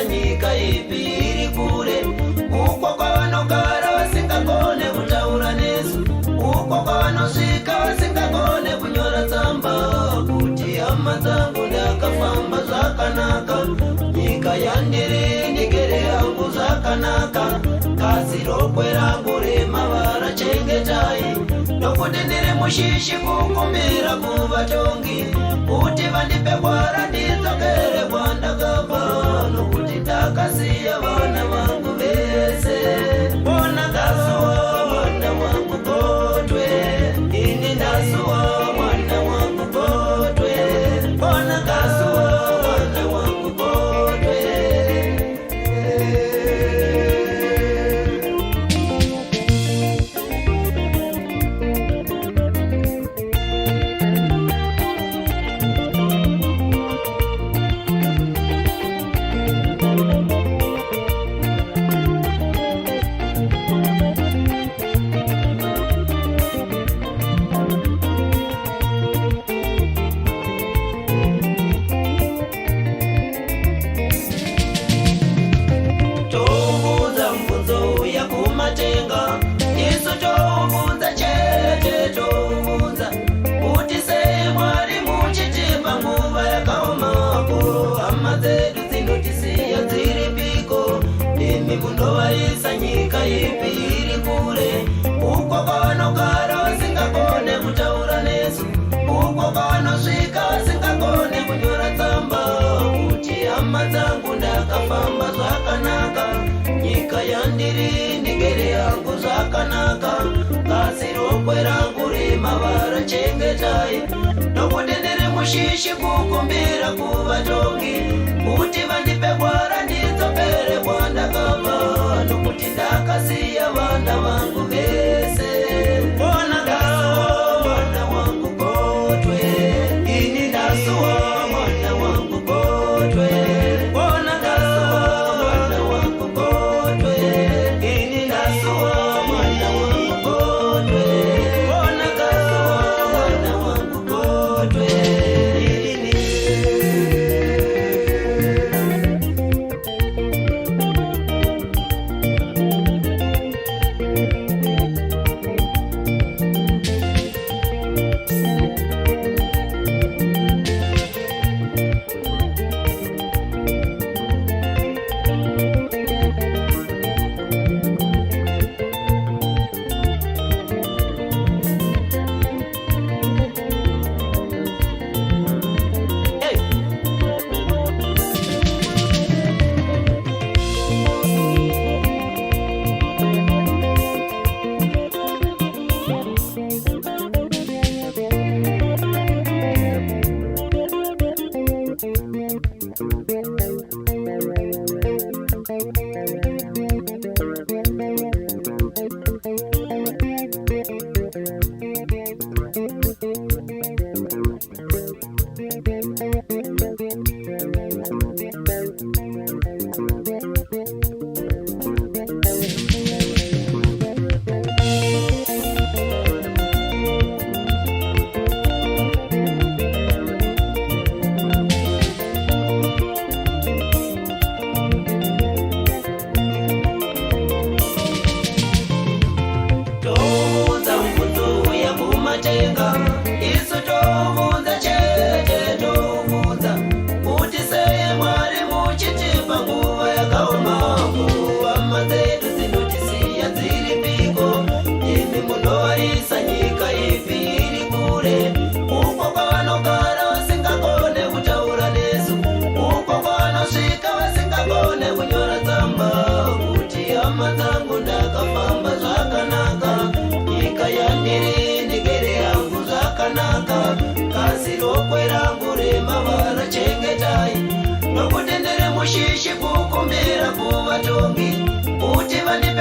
Nyika ipiri kure uko kwa vanogara vasingagone kutaura nesu, uko kwa vanosvika vasingagone kunyora tsamba kuti hama dzangu ndakafamba zvakanaka, nyika yandiri ndigere yangu zvakanaka, kasi rokwe rangu remavara chengetai, nokuti ndiri mushishi kukumbira kuvatongi kuti vandipe gwara ndidzokere kwandakabva, nokuti ndakasiya vana vangu vese. Bona ndasuwa mwana wangu Kotwe, ini ndasuwa mwana wangu Kotwe, bona ndasuwa mwana wangu Kotwe. Mundovaisa nyika ipi iri kure uko kwa vanogara vasingagone kutaura nesu, uko kwa vanosvika vasingagone kunyora tsamba kuti hama dzangu ndakafamba zvakanaka, nyika yandiri ndigere yangu zvakanaka, kasi rokwe rangu remavara chengetai, nokuti ndiri mushishi kukumbira kuvatongi kuti vandipe gwara ndidzokere kwandakabva, nokuti ndakasiya vana vangu vese. Bona ndasuwa mwana wangu Kotwe, ini ndasuwa mwana wangu Kotwe, bona ndasuwa mwana wangu Kotwe, ini ndasuwa mwana wangu Kotwe, bona ndasuwa mwana wangu Kotwe.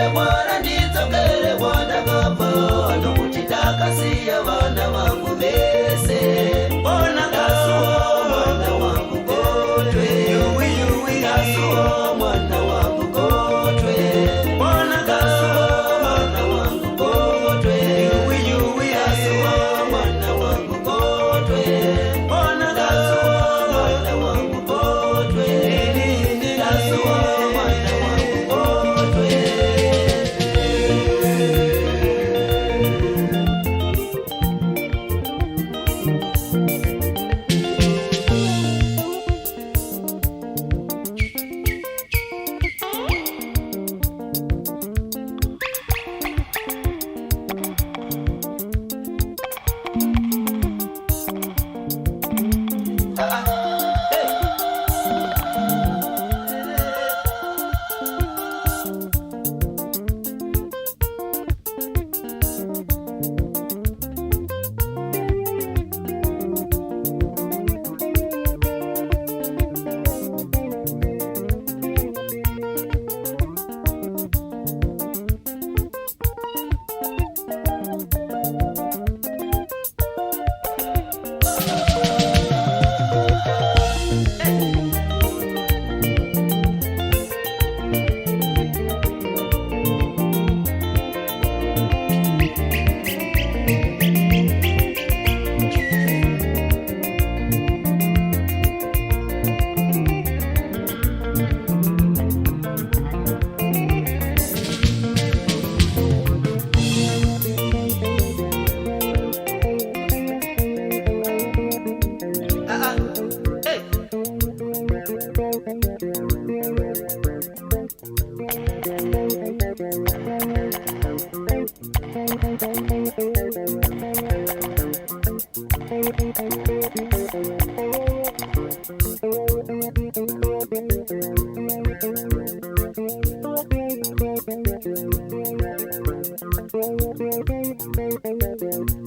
ndipe Bwana nditsokere kwandakabva, nokuti ndakasiya vana vangu vese. Ona Kasuo mwana wangu Kotwe, Kasuo mwana wangu Kotwe, ona Kasuo mwana wangu Kotwe, Kasuo mwana wangu Kotwe, ona Kasuo mwana wangu Kotwe, Kasuo mwana wangu Kotwe.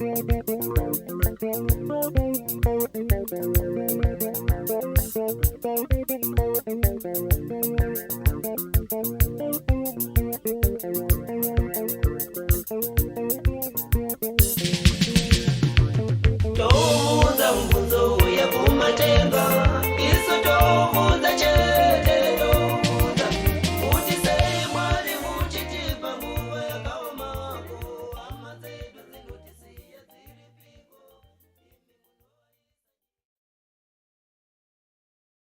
Thank you.